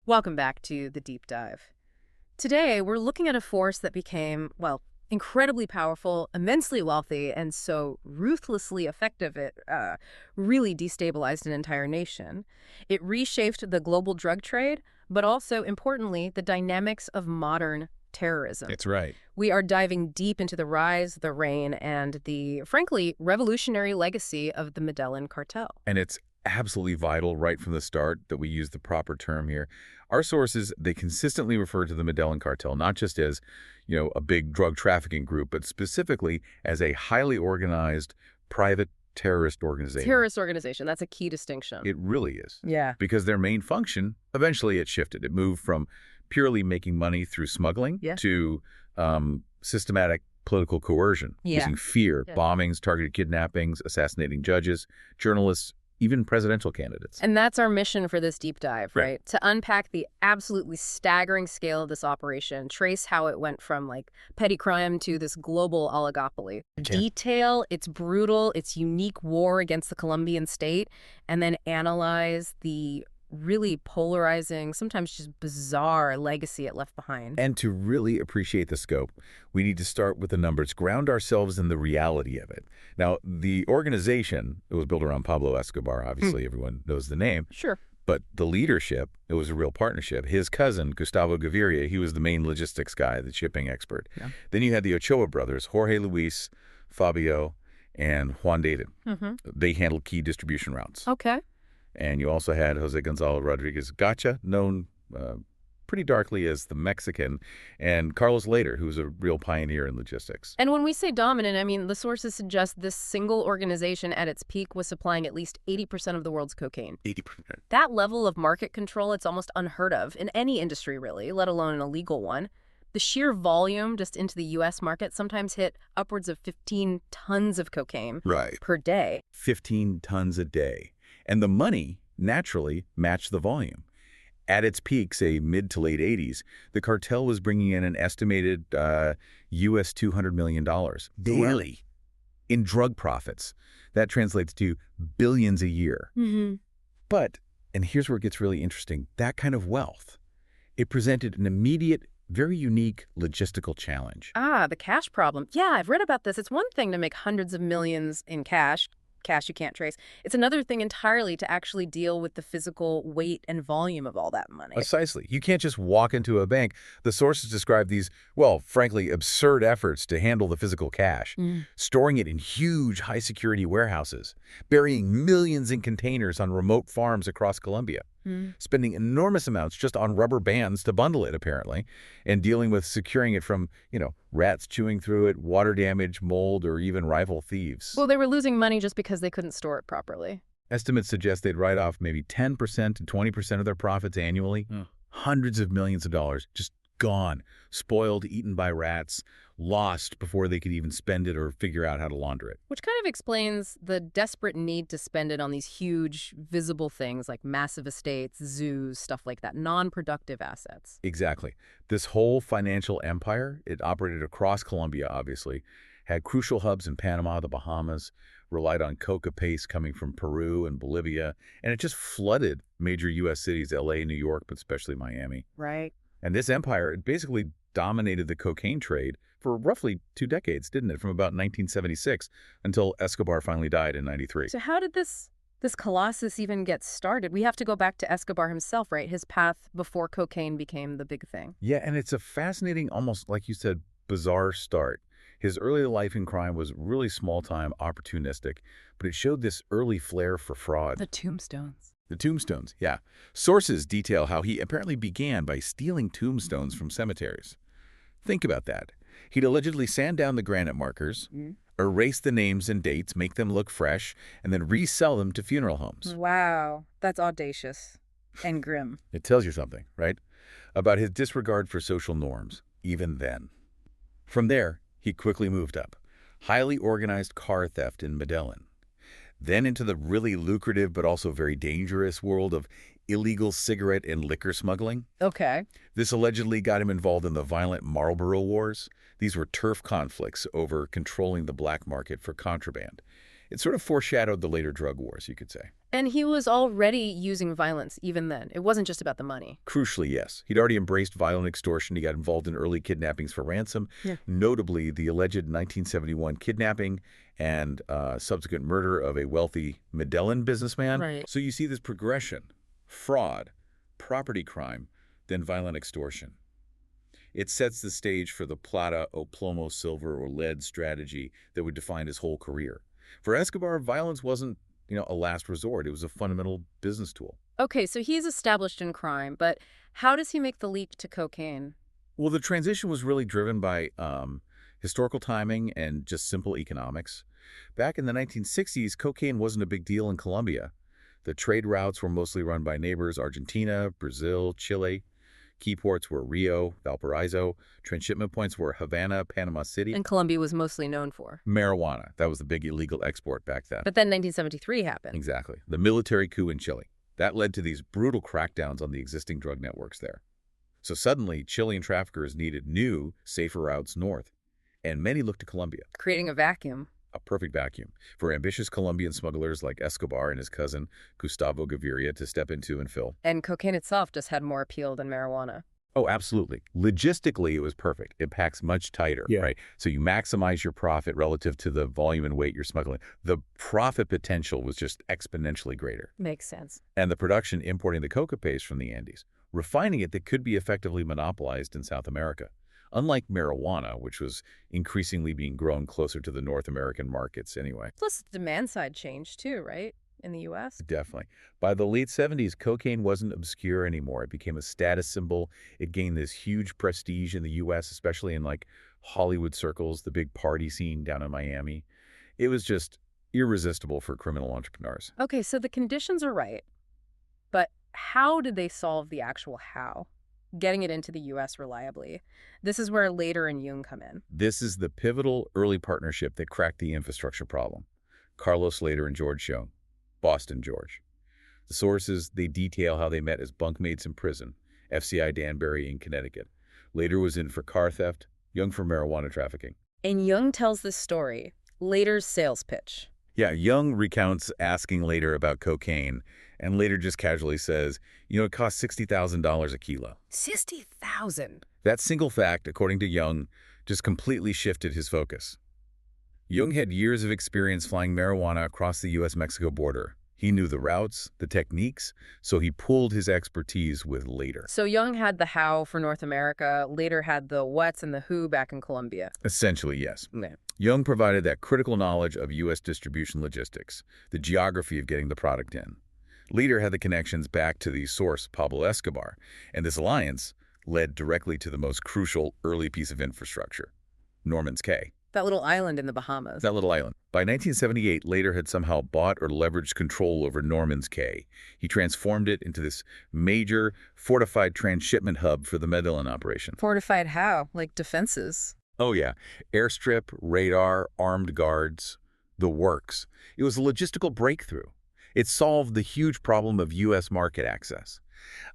Welcome back to The Deep Dive. Today, we're looking at a force that became, well, incredibly powerful, immensely wealthy, and so ruthlessly effective it really destabilized an entire nation. It reshaped the global drug trade, but also, importantly, the dynamics of modern terrorism. That's right. We are diving deep into the rise, the reign, and the, frankly, revolutionary legacy of the Medellín Cartel. And it's absolutely vital right from the start that we use the proper term here. Our sources, they consistently refer to the Medellín Cartel not just as, a big drug trafficking group, but specifically as a highly organized private terrorist organization. Terrorist organization, that's a key distinction. It really is. Yeah. Because their main function, eventually it shifted. It moved from purely making money through smuggling to systematic political coercion, using fear, bombings, targeted kidnappings, assassinating judges, journalists, even presidential candidates. And that's our mission for this deep dive, right? To unpack the absolutely staggering scale of this operation, trace how it went from petty crime to this global oligopoly. Detail its brutal, its unique war against the Colombian state, and then analyze the really polarizing, sometimes just bizarre legacy it left behind. And to really appreciate the scope, we need to start with the numbers, ground ourselves in the reality of it. Now, the organization, it was built around Pablo Escobar, obviously everyone knows the name. Sure. But the leadership, it was a real partnership. His cousin, Gustavo Gaviria, he was the main logistics guy, the shipping expert. Yeah. Then you had the Ochoa brothers, Jorge Luis, Fabio, and Juan David. They handled key distribution routes. Okay. And you also had Jose Gonzalo Rodriguez Gacha, known pretty darkly as the Mexican, and Carlos Later, who was a real pioneer in logistics. And when we say dominant, I mean, the sources suggest this single organization at its peak was supplying at least 80% of the world's cocaine. 80%. That level of market control, it's almost unheard of in any industry, really, let alone an illegal one. The sheer volume just into the U.S. market sometimes hit upwards of 15 tons of cocaine per day. 15 tons a day. And the money, naturally, matched the volume. At its peak, say mid to late 80s, the cartel was bringing in an estimated U.S. $200 million daily in drug profits. That translates to billions a year. But, and here's where it gets really interesting, that kind of wealth, it presented an immediate, very unique logistical challenge. The cash problem. Yeah, I've read about this. It's one thing to make hundreds of millions in cash you can't trace. It's another thing entirely to actually deal with the physical weight and volume of all that money. Precisely. You can't just walk into a bank. The sources describe these, well, frankly, absurd efforts to handle the physical cash, storing it in huge, high-security warehouses, burying millions in containers on remote farms across Colombia, spending enormous amounts just on rubber bands to bundle it, apparently, and dealing with securing it from, rats chewing through it, water damage, mold, or even rival thieves. Well, they were losing money just because they couldn't store it properly. Estimates suggest they'd write off maybe 10% to 20% of their profits annually. Hundreds of millions of dollars just gone, spoiled, eaten by rats, lost before they could even spend it or figure out how to launder it. Which kind of explains the desperate need to spend it on these huge, visible things like massive estates, zoos, stuff like that, non-productive assets. Exactly. This whole financial empire, it operated across Colombia, obviously, had crucial hubs in Panama, the Bahamas, relied on coca paste coming from Peru and Bolivia, and it just flooded major U.S. cities, L.A., New York, but especially Miami. Right. And this empire, it basically dominated the cocaine trade for roughly 2 decades, didn't it? From about 1976 until Escobar finally died in 93. So how did this colossus even get started? We have to go back to Escobar himself, right? His path before cocaine became the big thing. Yeah, and it's a fascinating, almost like you said, bizarre start. His early life in crime was really small-time, opportunistic, but it showed this early flair for fraud. The tombstones. The tombstones, yeah. Sources detail how he apparently began by stealing tombstones from cemeteries. Think about that. He'd allegedly sand down the granite markers, erase the names and dates, make them look fresh, and then resell them to funeral homes. Wow, that's audacious and grim. It tells you something, right? About his disregard for social norms, even then. From there, he quickly moved up. Highly organized car theft in Medellín. Then into the really lucrative but also very dangerous world of illegal cigarette and liquor smuggling. Okay. This allegedly got him involved in the violent Marlboro Wars. These were turf conflicts over controlling the black market for contraband. It sort of foreshadowed the later drug wars, you could say. And he was already using violence even then. It wasn't just about the money. Crucially, yes. He'd already embraced violent extortion. He got involved in early kidnappings for ransom, notably the alleged 1971 kidnapping and subsequent murder of a wealthy Medellin businessman. Right. So you see this progression: fraud, property crime, then violent extortion. It sets the stage for the plata o plomo, silver or lead strategy that would define his whole career. For Escobar, violence wasn't, a last resort. It was a fundamental business tool. Okay, so he's established in crime, but how does he make the leap to cocaine? Well, the transition was really driven by historical timing and just simple economics. Back in the 1960s, cocaine wasn't a big deal in Colombia. The trade routes were mostly run by neighbors: Argentina, Brazil, Chile. Key ports were Rio, Valparaiso. Transshipment points were Havana, Panama City. And Colombia was mostly known for. Marijuana. That was the big illegal export back then. But then 1973 happened. Exactly. The military coup in Chile. That led to these brutal crackdowns on the existing drug networks there. So suddenly, Chilean traffickers needed new, safer routes north. And many looked to Colombia. Creating a vacuum. A perfect vacuum for ambitious Colombian smugglers like Escobar and his cousin, Gustavo Gaviria, to step into and fill. And cocaine itself just had more appeal than marijuana. Oh, absolutely. Logistically, it was perfect. It packs much tighter, right? So you maximize your profit relative to the volume and weight you're smuggling. The profit potential was just exponentially greater. Makes sense. And the production importing the coca paste from the Andes, refining it that could be effectively monopolized in South America. Unlike marijuana, which was increasingly being grown closer to the North American markets anyway. Plus, the demand side changed too, right? In the U.S.? Definitely. By the late 70s, cocaine wasn't obscure anymore. It became a status symbol. It gained this huge prestige in the U.S., especially in Hollywood circles, the big party scene down in Miami. It was just irresistible for criminal entrepreneurs. Okay, so the conditions are right. But how did they solve the actual how? Getting it into the U.S. reliably. This is where Lader and Jung come in. This is the pivotal early partnership that cracked the infrastructure problem. Carlos Lader and George Jung. Boston George. The sources, they detail how they met as bunkmates in prison, FCI Danbury in Connecticut. Lader was in for car theft, Jung for marijuana trafficking. And Jung tells this story, Lader's sales pitch. Yeah, Jung recounts asking Lader about cocaine, and Lader just casually says, it costs $60,000 a kilo. $60,000? That single fact, according to Jung, just completely shifted his focus. Jung had years of experience flying marijuana across the U.S.-Mexico border. He knew the routes, the techniques, so he pooled his expertise with Lader. So Jung had the how for North America, Lader had the what's and the who back in Colombia. Essentially, yes. Yeah. Jung provided that critical knowledge of U.S. distribution logistics, the geography of getting the product in. Lader had the connections back to the source, Pablo Escobar, and this alliance led directly to the most crucial early piece of infrastructure, Norman's Cay. That little island in the Bahamas. That little island. By 1978, Lader had somehow bought or leveraged control over Norman's Cay. He transformed it into this major fortified transshipment hub for the Medellin operation. Fortified how? Like defenses? Oh, yeah. Airstrip, radar, armed guards, the works. It was a logistical breakthrough. It solved the huge problem of U.S. market access,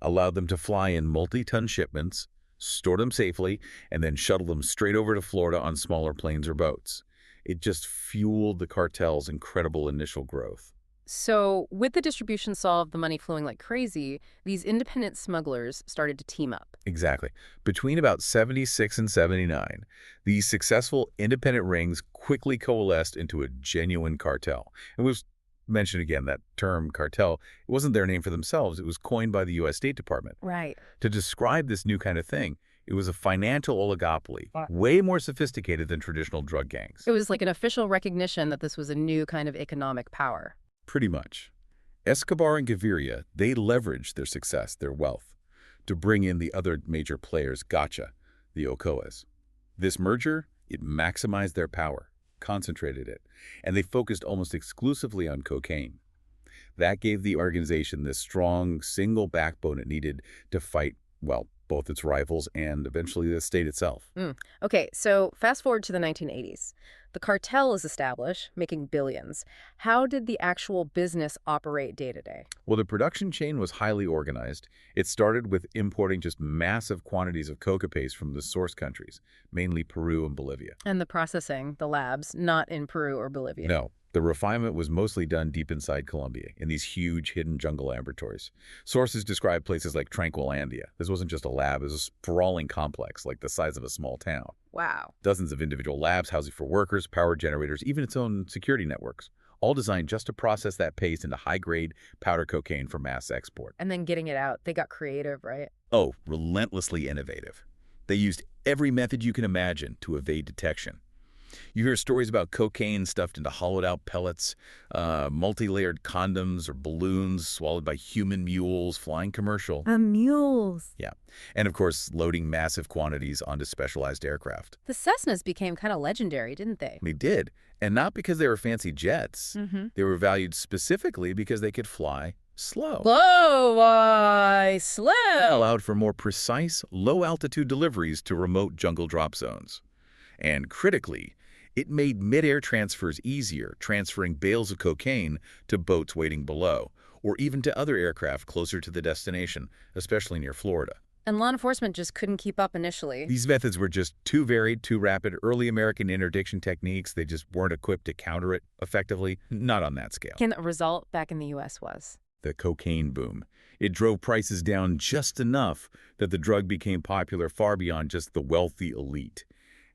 allowed them to fly in multi-ton shipments, store them safely, and then shuttle them straight over to Florida on smaller planes or boats. It just fueled the cartel's incredible initial growth. So with the distribution solved, the money flowing like crazy, these independent smugglers started to team up. Exactly. Between about 76 and 79, these successful independent rings quickly coalesced into a genuine cartel. And we've mentioned again that term cartel. It wasn't their name for themselves. It was coined by the U.S. State Department. Right. To describe this new kind of thing, it was a financial oligopoly, way more sophisticated than traditional drug gangs. It was like an official recognition that this was a new kind of economic power. Pretty much. Escobar and Gaviria, they leveraged their success, their wealth, to bring in the other major players, gotcha, the Ocoas. This merger, it maximized their power, concentrated it, and they focused almost exclusively on cocaine. That gave the organization this strong, single backbone it needed to fight, well, both its rivals and eventually the state itself. Okay, so fast forward to the 1980s. The cartel is established, making billions. How did the actual business operate day to day? Well, the production chain was highly organized. It started with importing just massive quantities of coca paste from the source countries, mainly Peru and Bolivia. And the processing, the labs, not in Peru or Bolivia. No, The refinement was mostly done deep inside Colombia, in these huge hidden jungle laboratories. Sources describe places like Tranquilandia. This wasn't just a lab, it was a sprawling complex, like the size of a small town. Wow. Dozens of individual labs, housing for workers, power generators, even its own security networks, all designed just to process that paste into high-grade powder cocaine for mass export. And then getting it out. They got creative, right? Oh, relentlessly innovative. They used every method you can imagine to evade detection. You hear stories about cocaine stuffed into hollowed-out pellets, multi-layered condoms or balloons swallowed by human mules, flying commercial. Mules. Yeah. And, of course, loading massive quantities onto specialized aircraft. The Cessnas became kind of legendary, didn't they? They did. And not because they were fancy jets. They were valued specifically because they could fly slow. Slow. Allowed for more precise, low-altitude deliveries to remote jungle drop zones. And critically, it made mid-air transfers easier, transferring bales of cocaine to boats waiting below, or even to other aircraft closer to the destination, especially near Florida. And law enforcement just couldn't keep up initially. These methods were just too varied, too rapid. Early American interdiction techniques, they just weren't equipped to counter it effectively, not on that scale. And the result back in the U.S. was? The cocaine boom. It drove prices down just enough that the drug became popular far beyond just the wealthy elite.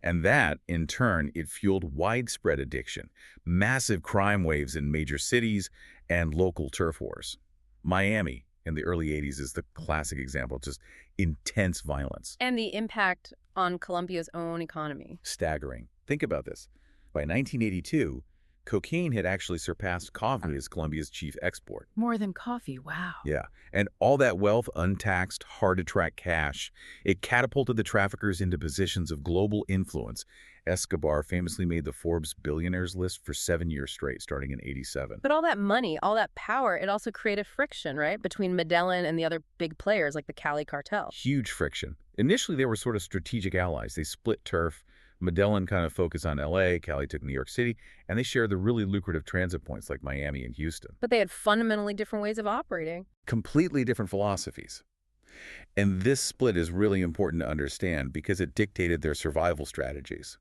And that, in turn, it fueled widespread addiction, massive crime waves in major cities, and local turf wars. Miami in the early 80s is the classic example, just intense violence. And the impact on Colombia's own economy. Staggering. Think about this. By 1982, cocaine had actually surpassed coffee as Colombia's chief export. More than coffee, wow. Yeah, and all that wealth, untaxed, hard-to-track cash, it catapulted the traffickers into positions of global influence. Escobar famously made the Forbes billionaires list for 7 years straight, starting in '87. But all that money, all that power, it also created friction, right? Between Medellin and the other big players like the Cali Cartel. Huge friction. Initially, they were sort of strategic allies. They split turf. Medellin kind of focused on L.A., Cali took New York City, and they shared the really lucrative transit points like Miami and Houston. But they had fundamentally different ways of operating. Completely different philosophies. And this split is really important to understand because it dictated their survival strategies.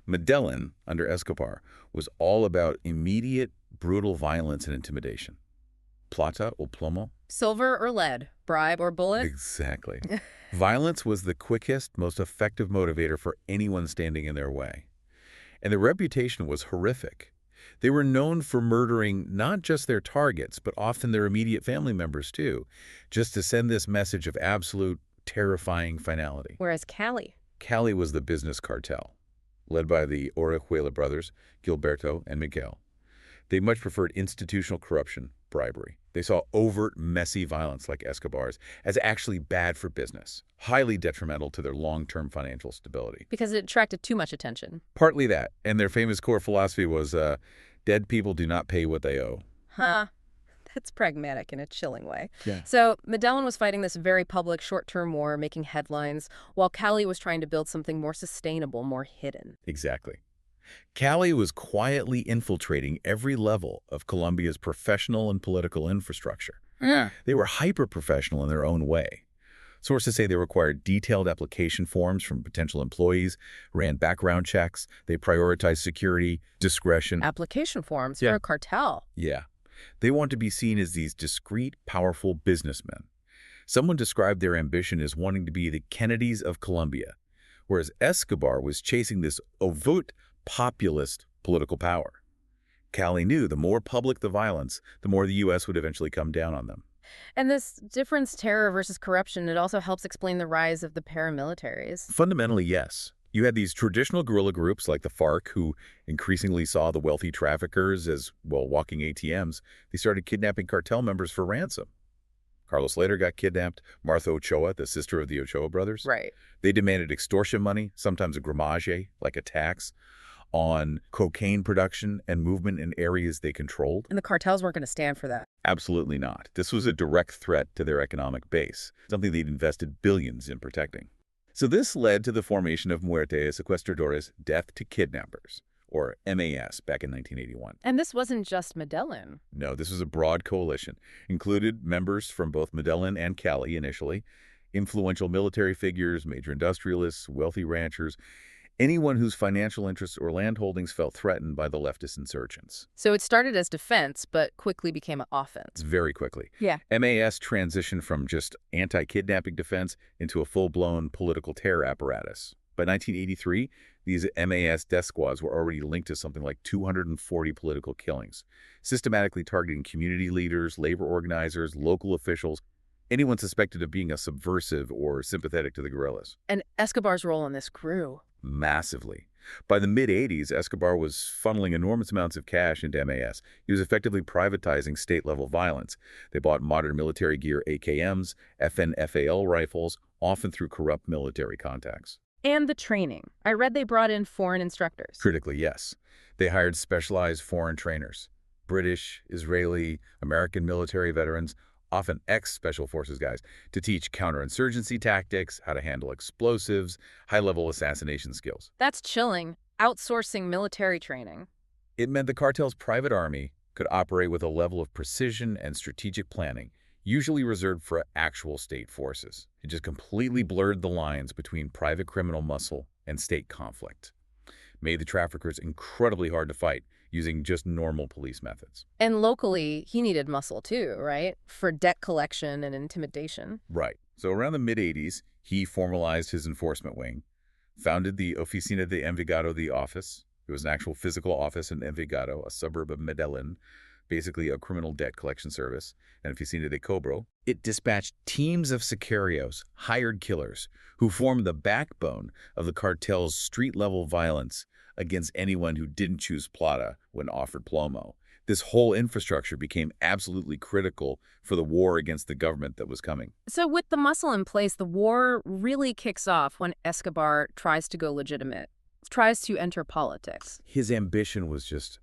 Medellin, under Escobar, was all about immediate, brutal violence and intimidation. Plata o plomo. Silver or lead, bribe or bullet. Exactly. Violence was the quickest, most effective motivator for anyone standing in their way. And their reputation was horrific. They were known for murdering not just their targets, but often their immediate family members too, just to send this message of absolute, terrifying finality. Whereas Cali was the business cartel, led by the Orejuela brothers, Gilberto and Miguel. They much preferred institutional corruption, bribery. They saw overt, messy violence like Escobar's as actually bad for business, highly detrimental to their long-term financial stability. because it attracted too much attention. Partly that, and their famous core philosophy was, dead people do not pay what they owe. Huh. That's pragmatic in a chilling way. Yeah. So Medellin was fighting this very public short-term war, making headlines, while Cali was trying to build something more sustainable, more hidden. Exactly. Cali was quietly infiltrating every level of Colombia's professional and political infrastructure. Yeah. They were hyper-professional in their own way. Sources say they required detailed application forms from potential employees, ran background checks, they prioritized security, discretion. Application forms Yeah. for a cartel. Yeah. They want to be seen as these discreet, powerful businessmen. Someone described their ambition as wanting to be the Kennedys of Colombia, whereas Escobar was chasing this overt, populist political power. Cali knew the more public the violence, the more the U.S. would eventually come down on them. And this difference, terror versus corruption, it also helps explain the rise of the paramilitaries. Fundamentally, yes. You had these traditional guerrilla groups like the FARC who increasingly saw the wealthy traffickers as, well, walking ATMs. They started kidnapping cartel members for ransom. Carlos later got kidnapped. Martha Ochoa, the sister of the Ochoa brothers. Right. They demanded extortion money, sometimes a gramage, like a tax, on cocaine production and movement in areas they controlled. And the cartels weren't going to stand for that. Absolutely not. This was a direct threat to their economic base, something they'd invested billions in protecting. So this led to the formation of Muerte a Secuestradores, Death to Kidnappers, or MAS, back in 1981. And this wasn't just Medellin. No, this was a broad coalition. Included members from both Medellin and Cali initially, influential military figures, major industrialists, wealthy ranchers. anyone whose financial interests or land holdings felt threatened by the leftist insurgents. So it started as defense, but quickly became an offense. Very quickly. Yeah. MAS transitioned from just anti-kidnapping defense into a full-blown political terror apparatus. By 1983, these MAS death squads were already linked to something like 240 political killings, systematically targeting community leaders, labor organizers, local officials, anyone suspected of being a subversive or sympathetic to the guerrillas. And Escobar's role in this grew. Massively. By the mid-'80s, Escobar was funneling enormous amounts of cash into MAS. He was effectively privatizing state-level violence. They bought modern military gear, AKMs, FNFAL rifles, often through corrupt military contacts. And the training. I read they brought in foreign instructors. Critically, yes. They hired specialized foreign trainers. British, Israeli, American military veterans, often ex-Special Forces guys, to teach counterinsurgency tactics, how to handle explosives, high-level assassination skills. That's chilling. Outsourcing military training. It meant the cartel's private army could operate with a level of precision and strategic planning, usually reserved for actual state forces. It just completely blurred the lines between private criminal muscle and state conflict. Made the traffickers incredibly hard to fight, using just normal police methods. And locally, he needed muscle too, right? For debt collection and intimidation. Right. So around the mid-'80s, he formalized his enforcement wing, founded the Oficina de Envigado, the office. It was an actual physical office in Envigado, a suburb of Medellín, basically a criminal debt collection service, and Oficina de Cobro. It dispatched teams of sicarios, hired killers, who formed the backbone of the cartel's street-level violence against anyone who didn't choose plata when offered plomo. This whole infrastructure became absolutely critical for the war against the government that was coming. So with the muscle in place, the war really kicks off when Escobar tries to go legitimate, tries to enter politics. His ambition was just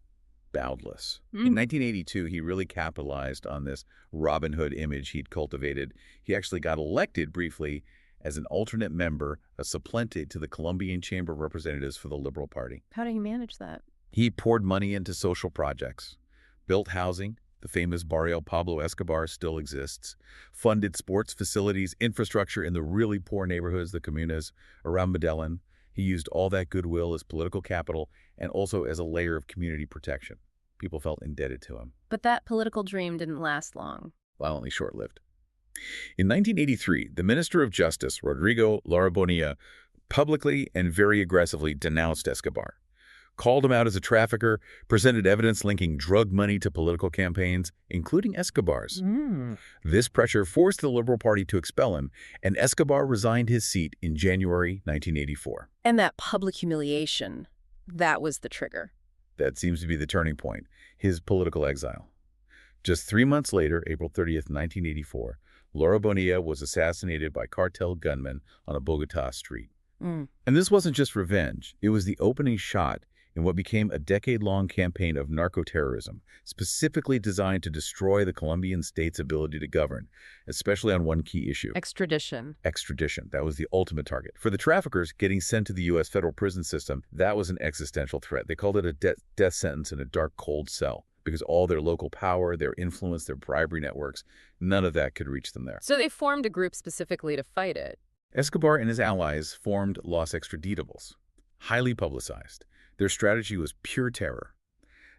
boundless. In 1982, he really capitalized on this Robin Hood image he'd cultivated. He actually got elected briefly as an alternate member, a suplente to the Colombian Chamber of Representatives for the Liberal Party. How did he manage that? He poured money into social projects, built housing, the famous barrio Pablo Escobar still exists, funded sports facilities, infrastructure in the really poor neighborhoods, the comunas around Medellin. He used all that goodwill as political capital and also as a layer of community protection. People felt indebted to him. But that political dream didn't last long. Violently short-lived. In 1983, the Minister of Justice, Rodrigo Lara Bonilla, publicly and very aggressively denounced Escobar, called him out as a trafficker, presented evidence linking drug money to political campaigns, including Escobar's. This pressure forced the Liberal Party to expel him, and Escobar resigned his seat in January 1984. And that public humiliation, that was the trigger. That seems to be the turning point, his political exile. Just 3 months later, April 30th, 1984, Lara Bonilla was assassinated by cartel gunmen on a Bogotá street. And this wasn't just revenge. It was the opening shot in what became a decade-long campaign of narcoterrorism, specifically designed to destroy the Colombian state's ability to govern, especially on one key issue. Extradition. Extradition. That was the ultimate target. For the traffickers, getting sent to the U.S. federal prison system, that was an existential threat. They called it a death sentence in a dark, cold cell, because all their local power, their influence, their bribery networks, none of that could reach them there. So they formed a group specifically to fight it. Escobar and his allies formed Los Extraditables, highly publicized. Their strategy was pure terror.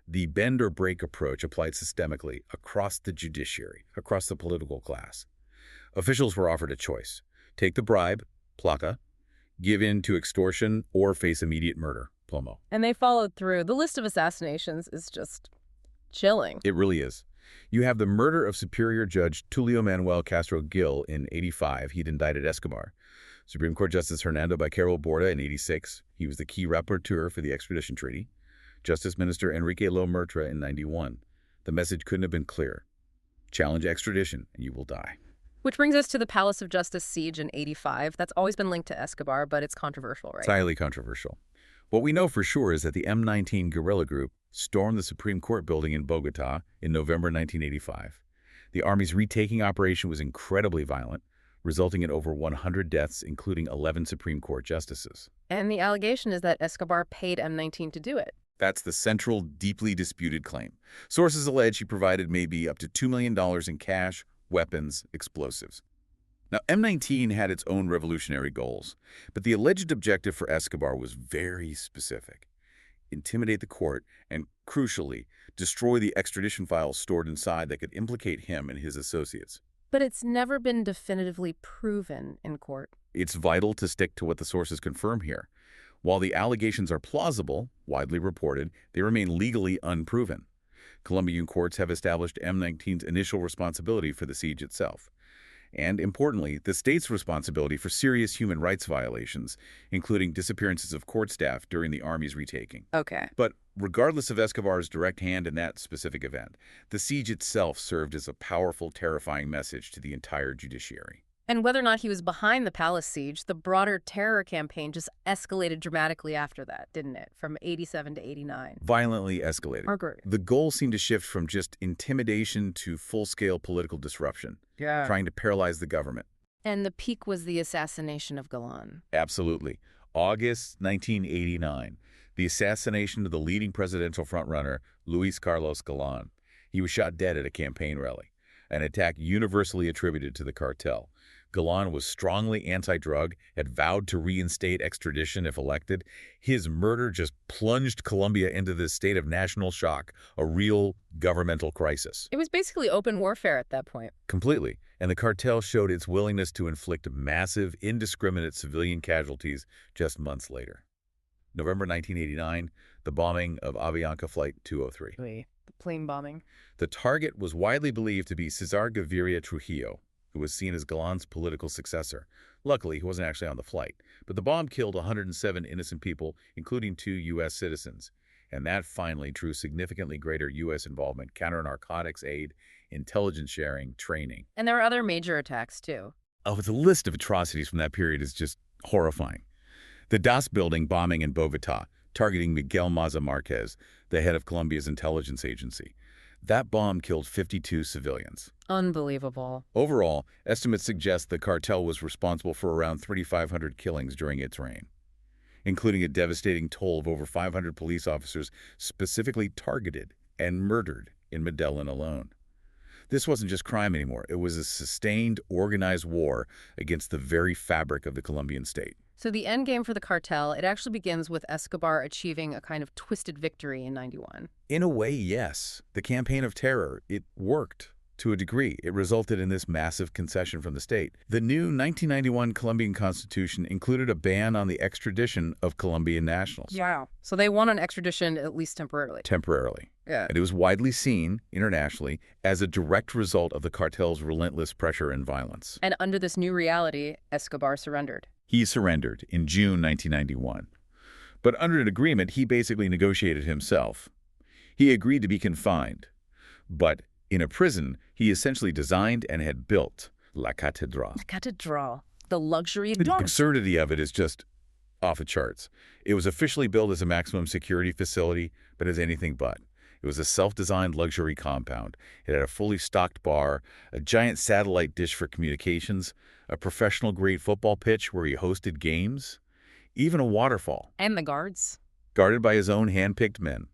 The bend-or-break approach applied systemically across the judiciary, across the political class. Officials were offered a choice. Take the bribe, placa, give in to extortion, or face immediate murder, plomo. And they followed through. The list of assassinations is just chilling. It really is. You have the murder of Superior Judge Tulio Manuel Castro Gil in '85. He'd indicted Escobar. Supreme Court Justice Hernando Baquero Borda in '86. He was the key rapporteur for the extradition treaty. Justice Minister Enrique Lo-Murtra in '91. The message couldn't have been clearer. Challenge extradition and you will die. Which brings us to the Palace of Justice siege in '85. That's always been linked to Escobar, but it's controversial, right? It's highly controversial. What we know for sure is that the M19 guerrilla group stormed the Supreme Court building in Bogotá in November 1985. The Army's retaking operation was incredibly violent, resulting in over 100 deaths, including 11 Supreme Court justices. And the allegation is that Escobar paid M19 to do it. That's the central, deeply disputed claim. Sources allege he provided maybe up to $2 million in cash, weapons, explosives. Now, M19 had its own revolutionary goals, but the alleged objective for Escobar was very specific. Intimidate the court and, crucially, destroy the extradition files stored inside that could implicate him and his associates. But it's never been definitively proven in court. It's vital to stick to what the sources confirm here. While the allegations are plausible, widely reported, they remain legally unproven. Colombian courts have established M19's initial responsibility for the siege itself. And, importantly, the state's responsibility for serious human rights violations, including disappearances of court staff during the army's retaking. Okay. But regardless of Escobar's direct hand in that specific event, the siege itself served as a powerful, terrifying message to the entire judiciary. And whether or not he was behind the palace siege, the broader terror campaign just escalated dramatically after that, didn't it? From 87 to 89. Violently escalated. Margaret. The goal seemed to shift from just intimidation to full-scale political disruption, trying to paralyze the government. And the peak was the assassination of Galan. Absolutely. August 1989, the assassination of the leading presidential frontrunner, Luis Carlos Galan. He was shot dead at a campaign rally, an attack universally attributed to the cartel. Galan was strongly anti-drug, had vowed to reinstate extradition if elected. His murder just plunged Colombia into this state of national shock, a real governmental crisis. It was basically open warfare at that point. Completely. And the cartel showed its willingness to inflict massive, indiscriminate civilian casualties just months later. November 1989, the bombing of Avianca Flight 203. The plane bombing. The target was widely believed to be Cesar Gaviria Trujillo, who was seen as Galan's political successor. Luckily, he wasn't actually on the flight, but the bomb killed 107 innocent people, including 2 U.S. citizens. And that finally drew significantly greater U.S. involvement, counter-narcotics aid, intelligence sharing, training. And there were other major attacks, too. Oh, the list of atrocities from that period is just horrifying. The Das building bombing in Bogotá, targeting Miguel Maza Marquez, the head of Colombia's intelligence agency. That bomb killed 52 civilians. Unbelievable. Overall, estimates suggest the cartel was responsible for around 3,500 killings during its reign, including a devastating toll of over 500 police officers specifically targeted and murdered in Medellin alone. This wasn't just crime anymore. It was a sustained, organized war against the very fabric of the Colombian state. So the end game for the cartel, it actually begins with Escobar achieving a kind of twisted victory in 91. In a way, yes. The campaign of terror, it worked to a degree. It resulted in this massive concession from the state. The new 1991 Colombian Constitution included a ban on the extradition of Colombian nationals. Yeah. So they won an extradition, at least temporarily. Temporarily. Yeah. And it was widely seen, internationally, as a direct result of the cartel's relentless pressure and violence. And under this new reality, Escobar surrendered. He surrendered in June 1991. But under an agreement, he basically negotiated himself. He agreed to be confined. But in a prison, he essentially designed and had built La Catedral. La Catedral. The luxury The dorm. absurdity of it is just off the charts. It was officially built as a maximum security facility, but as anything but. It was a self-designed luxury compound. It had a fully stocked bar, a giant satellite dish for communications, a professional-grade football pitch where he hosted games, even a waterfall. And the guards. Guarded by his own hand-picked men.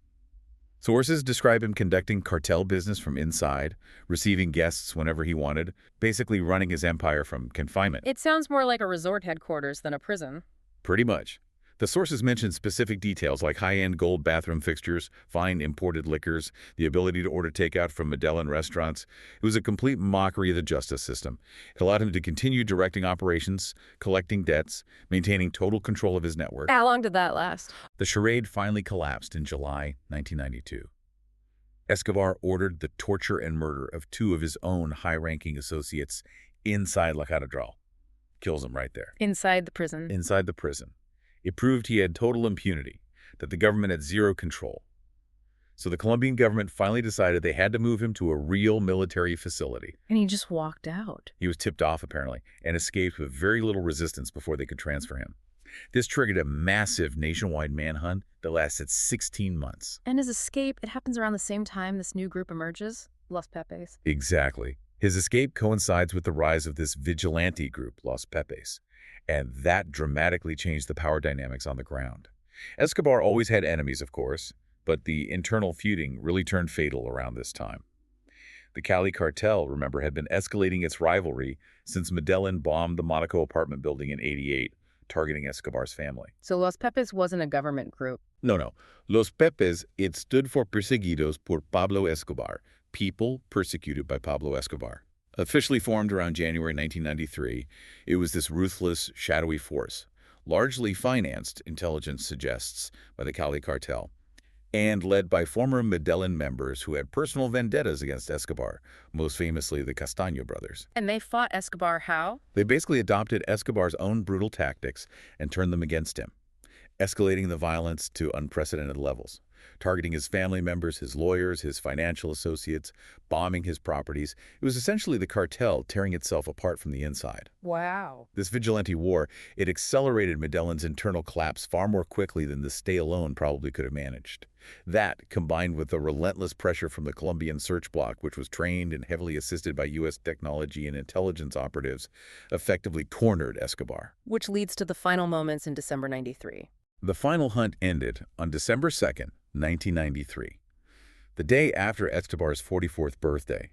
Sources describe him conducting cartel business from inside, receiving guests whenever he wanted, basically running his empire from confinement. It sounds more like a resort headquarters than a prison. Pretty much. The sources mention specific details like high-end gold bathroom fixtures, fine imported liquors, the ability to order takeout from Medellin restaurants. It was a complete mockery of the justice system. It allowed him to continue directing operations, collecting debts, maintaining total control of his network. How long did that last? The charade finally collapsed in July 1992. Escobar ordered the torture and murder of 2 of his own high-ranking associates inside La Catedral. Kills them right there. Inside the prison. Inside the prison. It proved he had total impunity, that the government had zero control. So the Colombian government finally decided they had to move him to a real military facility. And he just walked out. He was tipped off, apparently, and escaped with very little resistance before they could transfer him. This triggered a massive nationwide manhunt that lasted 16 months. And his escape, it happens around the same time this new group emerges, Los Pepes. Exactly. His escape coincides with the rise of this vigilante group, Los Pepes. And that dramatically changed the power dynamics on the ground. Escobar always had enemies, of course, but the internal feuding really turned fatal around this time. The Cali Cartel, remember, had been escalating its rivalry since Medellin bombed the Monaco apartment building in '88, targeting Escobar's family. So Los Pepes wasn't a government group. No. Los Pepes, it stood for Perseguidos por Pablo Escobar, people persecuted by Pablo Escobar. Officially formed around January 1993, it was this ruthless, shadowy force, largely financed, intelligence suggests, by the Cali Cartel, and led by former Medellin members who had personal vendettas against Escobar, most famously the Castaño brothers. And they fought Escobar how? They basically adopted Escobar's own brutal tactics and turned them against him, escalating the violence to unprecedented levels, targeting his family members, his lawyers, his financial associates, bombing his properties. It was essentially the cartel tearing itself apart from the inside. Wow. This vigilante war, it accelerated Medellin's internal collapse far more quickly than the state alone probably could have managed. That, combined with the relentless pressure from the Colombian search bloc, which was trained and heavily assisted by U.S. technology and intelligence operatives, effectively cornered Escobar. Which leads to the final moments in December '93. The final hunt ended on December 2nd, 1993. The day after Escobar's 44th birthday,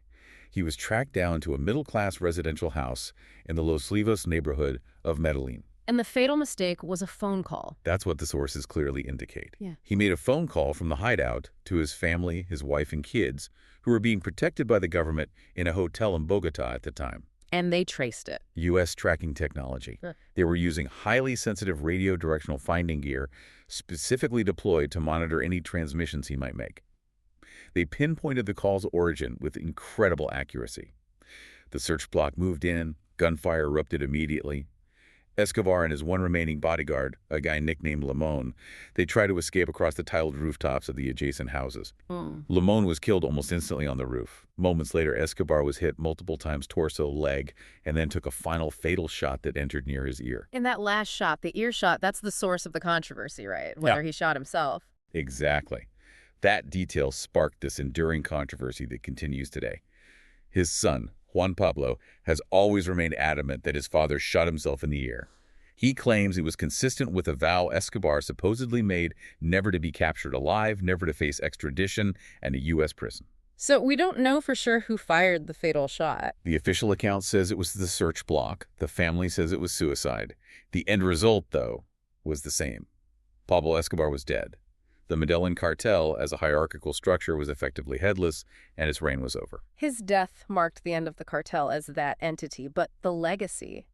he was tracked down to a middle-class residential house in the Los Olivos neighborhood of Medellin. And the fatal mistake was a phone call. That's what the sources clearly indicate. Yeah. He made a phone call from the hideout to his family, his wife, and kids, who were being protected by the government in a hotel in Bogota at the time. And they traced it. U.S. tracking technology. They were using highly sensitive radio directional finding gear specifically deployed to monitor any transmissions he might make. They pinpointed the call's origin with incredible accuracy. The search block moved in, gunfire erupted immediately. Escobar and his one remaining bodyguard, a guy nicknamed Limon, they tried to escape across the tiled rooftops of the adjacent houses. Limon was killed almost instantly on the roof. Moments later, Escobar was hit multiple times torso, leg, and then took a final fatal shot that entered near his ear. In that last shot, the ear shot, that's the source of the controversy, right? Whether he shot himself. Exactly. That detail sparked this enduring controversy that continues today. His son, Juan Pablo, has always remained adamant that his father shot himself in the ear. He claims it was consistent with a vow Escobar supposedly made never to be captured alive, never to face extradition, and a U.S. prison. So we don't know for sure who fired the fatal shot. The official account says it was the search block. The family says it was suicide. The end result, though, was the same. Pablo Escobar was dead. The Medellin Cartel, as a hierarchical structure, was effectively headless, and its reign was over. His death marked the end of the cartel as that entity, but the legacy,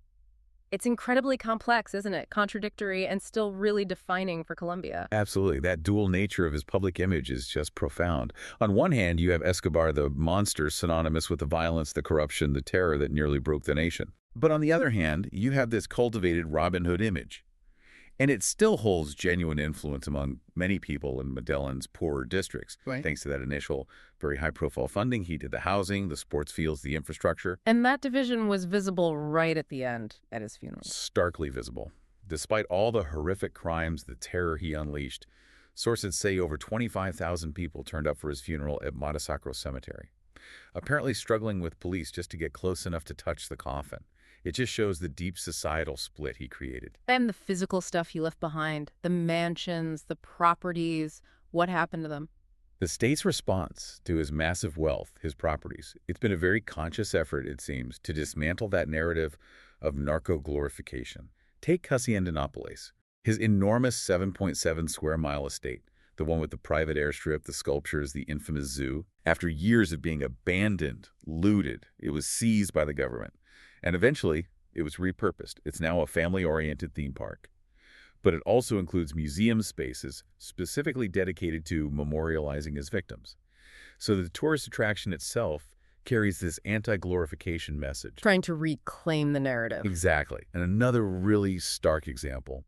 it's incredibly complex, isn't it? Contradictory and still really defining for Colombia. Absolutely. That dual nature of his public image is just profound. On one hand, you have Escobar, the monster synonymous with the violence, the corruption, the terror that nearly broke the nation. But on the other hand, you have this cultivated Robin Hood image. And it still holds genuine influence among many people in Medellin's poorer districts, thanks to that initial, very high-profile funding. He did the housing, the sports fields, the infrastructure. And that division was visible right at the end at his funeral. Starkly visible. Despite all the horrific crimes, the terror he unleashed, sources say over 25,000 people turned up for his funeral at Matasacro Cemetery, apparently struggling with police just to get close enough to touch the coffin. It just shows the deep societal split he created. And the physical stuff he left behind, the mansions, the properties, what happened to them? The state's response to his massive wealth, his properties, it's been a very conscious effort, it seems, to dismantle that narrative of narco-glorification. Take Haciendanopolis, his enormous 7.7 square mile estate, the one with the private airstrip, the sculptures, the infamous zoo. After years of being abandoned, looted, it was seized by the government. And eventually, it was repurposed. It's now a family-oriented theme park. But it also includes museum spaces specifically dedicated to memorializing his victims. So the tourist attraction itself carries this anti-glorification message. Trying to reclaim the narrative. Exactly. And another really stark example,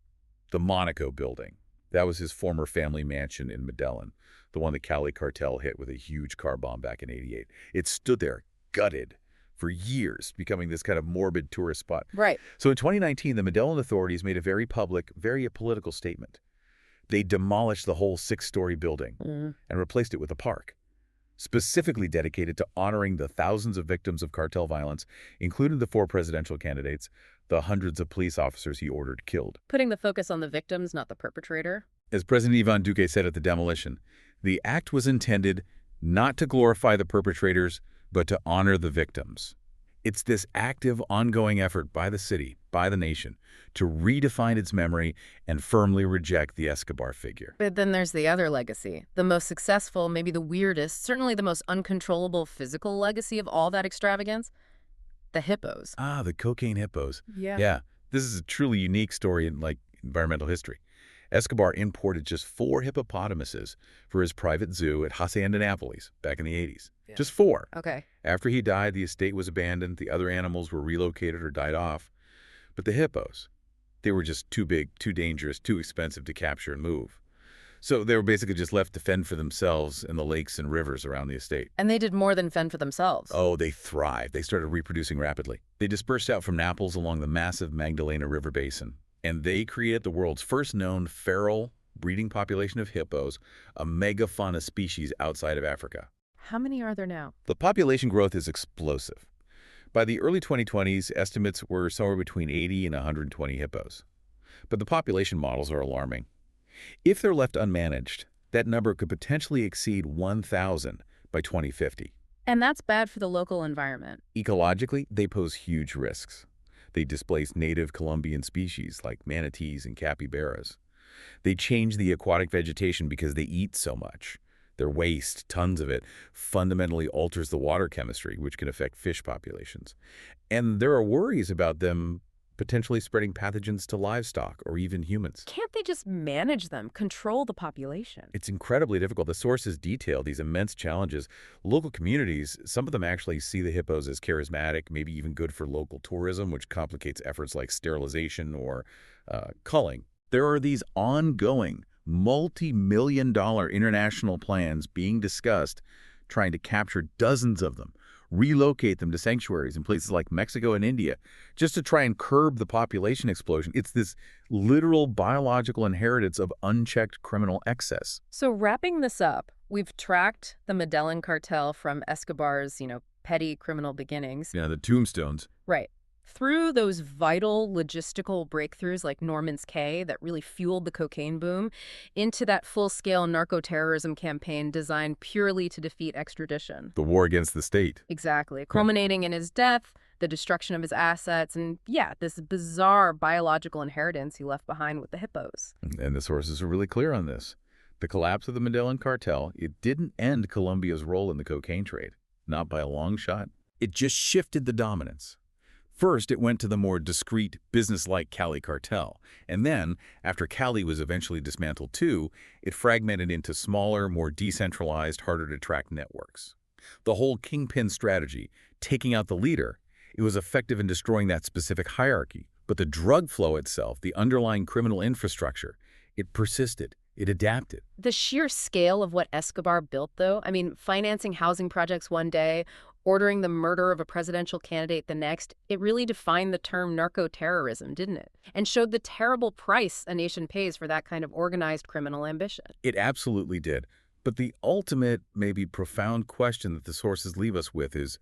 the Monaco building. That was his former family mansion in Medellin, the one the Cali Cartel hit with a huge car bomb back in '88. It stood there, gutted, for years, becoming this kind of morbid tourist spot. Right. So in 2019, the Medellin authorities made a very public, very political statement. They demolished the whole 6-story building and replaced it with a park, specifically dedicated to honoring the thousands of victims of cartel violence, including the 4 presidential candidates, the hundreds of police officers he ordered killed. Putting the focus on the victims, not the perpetrator. As President Ivan Duque said at the demolition, the act was intended not to glorify the perpetrators, but to honor the victims. It's this active, ongoing effort by the city, by the nation, to redefine its memory and firmly reject the Escobar figure. But then there's the other legacy, the most successful, maybe the weirdest, certainly the most uncontrollable physical legacy of all that extravagance, the hippos. Ah, the cocaine hippos. Yeah. Yeah, this is a truly unique story in, environmental history. Escobar imported just 4 hippopotamuses for his private zoo at Hacienda Nápoles back in the 80s. Yeah. Just 4. Okay. After he died, the estate was abandoned. The other animals were relocated or died off. But the hippos, they were just too big, too dangerous, too expensive to capture and move. So they were basically just left to fend for themselves in the lakes and rivers around the estate. And they did more than fend for themselves. Oh, they thrived. They started reproducing rapidly. They dispersed out from Naples along the massive Magdalena River basin. And they created the world's first known feral breeding population of hippos, a megafauna species outside of Africa. How many are there now? The population growth is explosive. By the early 2020s, estimates were somewhere between 80 and 120 hippos. But the population models are alarming. If they're left unmanaged, that number could potentially exceed 1,000 by 2050. And that's bad for the local environment. Ecologically, they pose huge risks. They displace native Colombian species like manatees and capybaras. They change the aquatic vegetation because they eat so much. Their waste, tons of it, fundamentally alters the water chemistry, which can affect fish populations. And there are worries about them potentially spreading pathogens to livestock or even humans. Can't they just manage them, control the population? It's incredibly difficult. The sources detail these immense challenges. Local communities, some of them actually see the hippos as charismatic, maybe even good for local tourism, which complicates efforts like sterilization or culling. There are these ongoing, multi-million-dollar international plans being discussed, trying to capture dozens of them, relocate them to sanctuaries in places like Mexico and India, just to try and curb the population explosion. It's this literal biological inheritance of unchecked criminal excess. So wrapping this up, we've tracked the Medellín Cartel from Escobar's, petty criminal beginnings. Yeah, the tombstones. Right. Through those vital logistical breakthroughs like Norman's Cay that really fueled the cocaine boom, into that full-scale narcoterrorism campaign designed purely to defeat extradition. The war against the state. Exactly. Culminating in his death, the destruction of his assets, and this bizarre biological inheritance he left behind with the hippos. And the sources are really clear on this. The collapse of the Medellín Cartel, it didn't end Colombia's role in the cocaine trade. Not by a long shot. It just shifted the dominance. First, it went to the more discreet, business-like Cali Cartel. And then, after Cali was eventually dismantled too, it fragmented into smaller, more decentralized, harder-to-track networks. The whole kingpin strategy, taking out the leader, it was effective in destroying that specific hierarchy. But the drug flow itself, the underlying criminal infrastructure, it persisted. It adapted. The sheer scale of what Escobar built, though, financing housing projects one day, ordering the murder of a presidential candidate the next, it really defined the term narcoterrorism, didn't it? And showed the terrible price a nation pays for that kind of organized criminal ambition. It absolutely did. But the ultimate, maybe profound question that the sources leave us with is,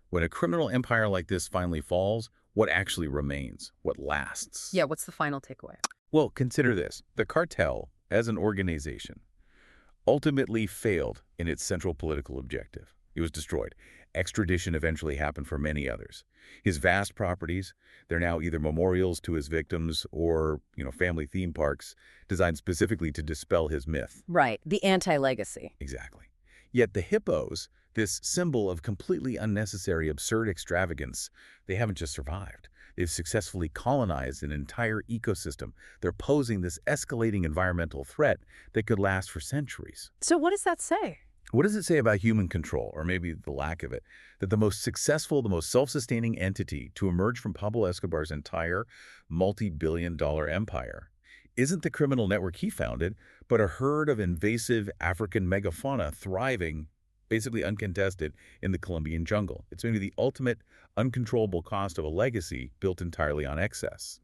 when a criminal empire like this finally falls, what actually remains? What lasts? Yeah, what's the final takeaway? Well, consider this. The cartel, as an organization, ultimately failed in its central political objective. It was destroyed. Extradition eventually happened for many others. His vast properties, they're now either memorials to his victims or, family theme parks designed specifically to dispel his myth. Right, the anti-legacy. Exactly. Yet the hippos, this symbol of completely unnecessary, absurd extravagance, they haven't just survived. They've successfully colonized an entire ecosystem. They're posing this escalating environmental threat that could last for centuries. So what does that say? What does it say about human control, or maybe the lack of it, that the most successful, the most self-sustaining entity to emerge from Pablo Escobar's entire multi-billion-dollar empire isn't the criminal network he founded, but a herd of invasive African megafauna thriving, basically uncontested, in the Colombian jungle? It's maybe the ultimate uncontrollable cost of a legacy built entirely on excess.